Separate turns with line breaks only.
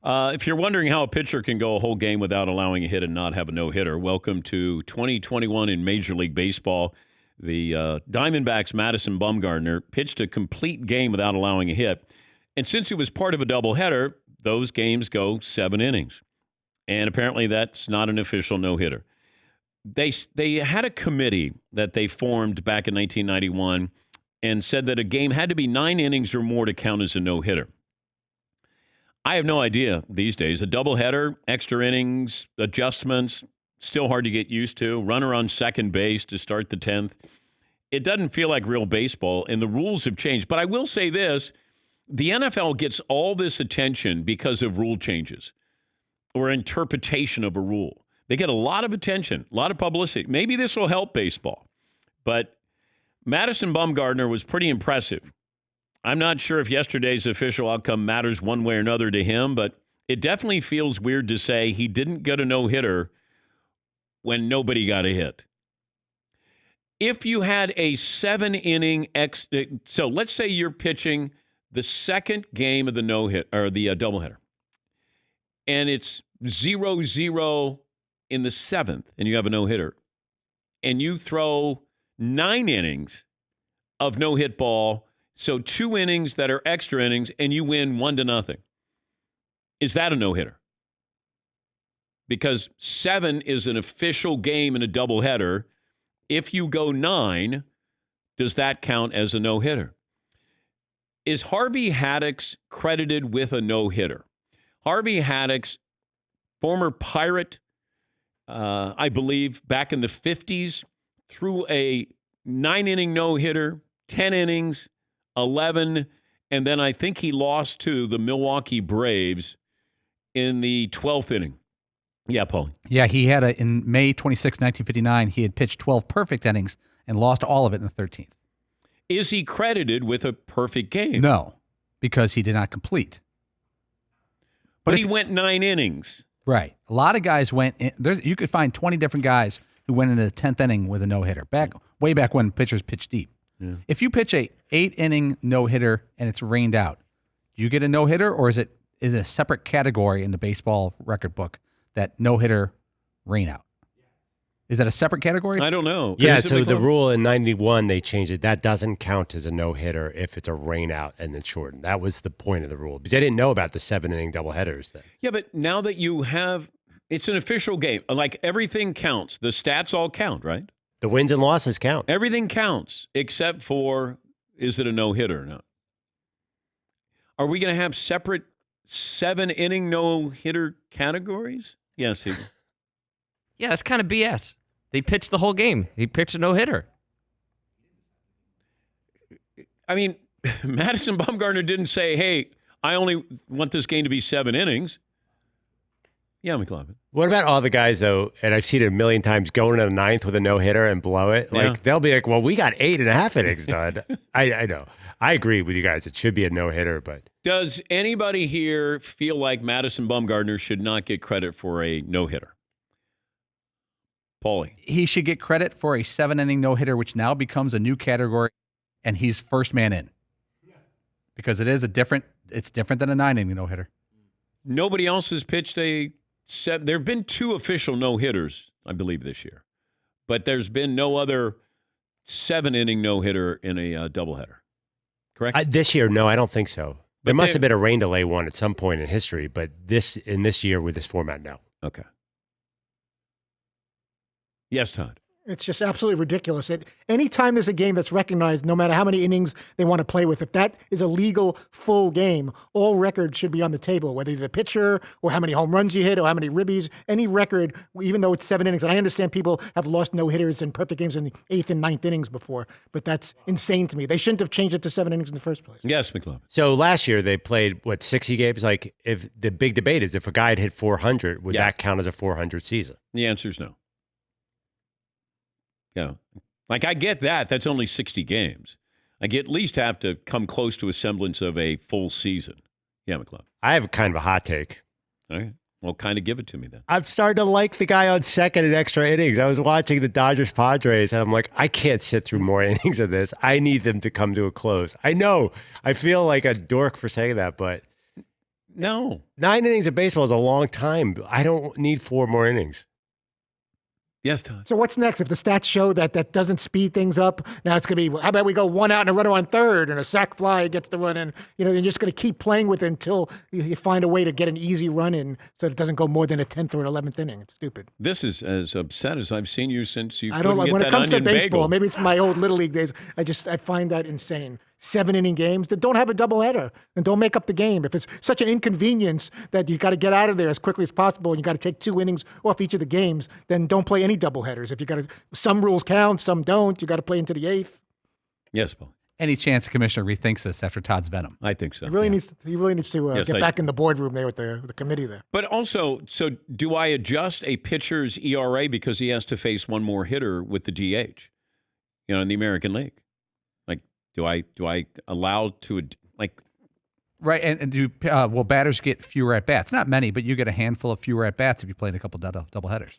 If you're wondering how a pitcher can go a whole game without allowing a hit and not have a no-hitter, welcome to 2021 in Major League Baseball. The Diamondbacks' Madison Bumgarner pitched a complete game without allowing a hit. And since it was part of a doubleheader, those games go 7 innings. And apparently that's not an official no-hitter. They had a committee that they formed back in 1991 and said that a game had to be 9 innings or more to count as a no-hitter. I have no idea these days. A doubleheader, extra innings, adjustments, still hard to get used to. Runner on second base to start the 10th. It doesn't feel like real baseball, and the rules have changed. But I will say this, the NFL gets all this attention because of rule changes or interpretation of a rule. They get a lot of attention, a lot of publicity. Maybe this will help baseball. But Madison Bumgarner was pretty impressive. I'm not sure if yesterday's official outcome matters one way or another to him, but it definitely feels weird to say he didn't get a no-hitter when nobody got a hit. If you had a 7-inning so let's say you're pitching the second game of the no-hit or the doubleheader, and it's 0-0 in the 7th, and you have a no-hitter, and you throw 9 innings of no-hit ball. So 2 innings that are extra innings, and you win 1-0. Is that a no-hitter? Because 7 is an official game in a doubleheader. If you go 9, does that count as a no-hitter? Is Harvey Haddix credited with a no-hitter? Harvey Haddix, former Pirate, I believe, back in the 50s, threw a 9-inning no-hitter, 10 innings, 11, and then I think he lost to the Milwaukee Braves in the 12th inning. Yeah, Paul.
Yeah, he had in May 26, 1959, he had pitched 12 perfect innings and lost all of it in the 13th.
Is he credited with a perfect game?
No, because he did not complete.
But he went 9 innings.
Right. A lot of guys went in. You could find 20 different guys who went into the 10th inning with a no-hitter, way back when pitchers pitched deep. Yeah. If you pitch a 8-inning no-hitter and it's rained out, do you get a no-hitter, or is it a separate category in the baseball record book that no-hitter rain out? Is that a separate category?
I don't know.
Yeah, so the rule in 91, they changed it. That doesn't count as a no-hitter if it's a rain out and it's shortened. That was the point of the rule, because they didn't know about the 7-inning doubleheaders then.
Yeah, but now that you have, it's an official game. Like, everything counts. The stats all count, right?
The wins and losses count.
Everything counts, except for, is it a no-hitter or not? Are we going to have separate 7-inning no-hitter categories? Yes.
Yeah, that's kind of BS. They pitched the whole game. He pitched a no-hitter.
I mean, Madison Bumgarner didn't say, hey, I only want this game to be 7 innings. Yeah, McLovin.
What about all the guys, though, and I've seen it a million times, going to the 9th with a no-hitter and blow it? Like, They'll be like, well, we got 8.5 innings done. I know. I agree with you guys. It should be a no-hitter, but...
Does anybody here feel like Madison Bumgarner should not get credit for a no-hitter? Paulie.
He should get credit for a 7-inning no-hitter, which now becomes a new category, and he's first man in. Because it's different than a 9-inning no-hitter.
Nobody else has pitched a... There have been 2 official no-hitters, I believe, this year. But there's been no other 7-inning no-hitter in a doubleheader. Correct?
This year, no, I don't think so. There must have been a rain delay one at some point in history, but in this year with this format, no.
Okay. Yes, Todd.
It's just absolutely ridiculous. Anytime there's a game that's recognized, no matter how many innings they want to play with, if that is a legal full game, all records should be on the table, whether you're the pitcher or how many home runs you hit or how many ribbies, any record, even though it's 7 innings. And I understand people have lost no-hitters in perfect games in the 8th and 9th innings before, but that's insane to me. They shouldn't have changed it to 7 innings in the first place.
Yes, McLovin.
So last year they played, 60 games? Like, if the big debate is if a guy had hit 400, would that count as a 400 season?
The answer is no. Yeah. Like, I get that. That's only 60 games. I at least have to come close to a semblance of a full season. Yeah, McLeod.
I have kind of a hot take.
All right. Well, kind of give it to me then.
I'm starting to like the guy on second in extra innings. I was watching the Dodgers-Padres, and I'm like, I can't sit through more innings of this. I need them to come to a close. I know. I feel like a dork for saying that, but
No.
9 innings of baseball is a long time. I don't need 4 more innings.
Yes, Todd.
So what's next? If the stats show that doesn't speed things up, now it's going to be, how about we go 1 out and a runner on third and a sac fly gets the run in? You're just going to keep playing with it until you find a way to get an easy run in so it doesn't go more than a 10th or an 11th inning. It's stupid.
This is as upset as I've seen you since you
I don't
couldn't
like
get
when it
that
comes to
onion
baseball.
bagel.
Maybe it's my old Little League days. I find that insane. 7-inning games that don't have a doubleheader and don't make up the game. If it's such an inconvenience that you got to get out of there as quickly as possible and you got to take 2 innings off each of the games, then don't play any doubleheaders. If you got to, some rules count, some don't. You got to play into the 8th.
Yes, Paul.
Any chance the commissioner rethinks this after Todd's venom?
I think so.
He really needs to
Yes,
get back in the boardroom there with the committee there.
But also, so do I adjust a pitcher's ERA because he has to face one more hitter with the DH? In the American League, like do I allow to like?
Right, and do batters get fewer at bats? Not many, but you get a handful of fewer at bats if you play in a couple double headers.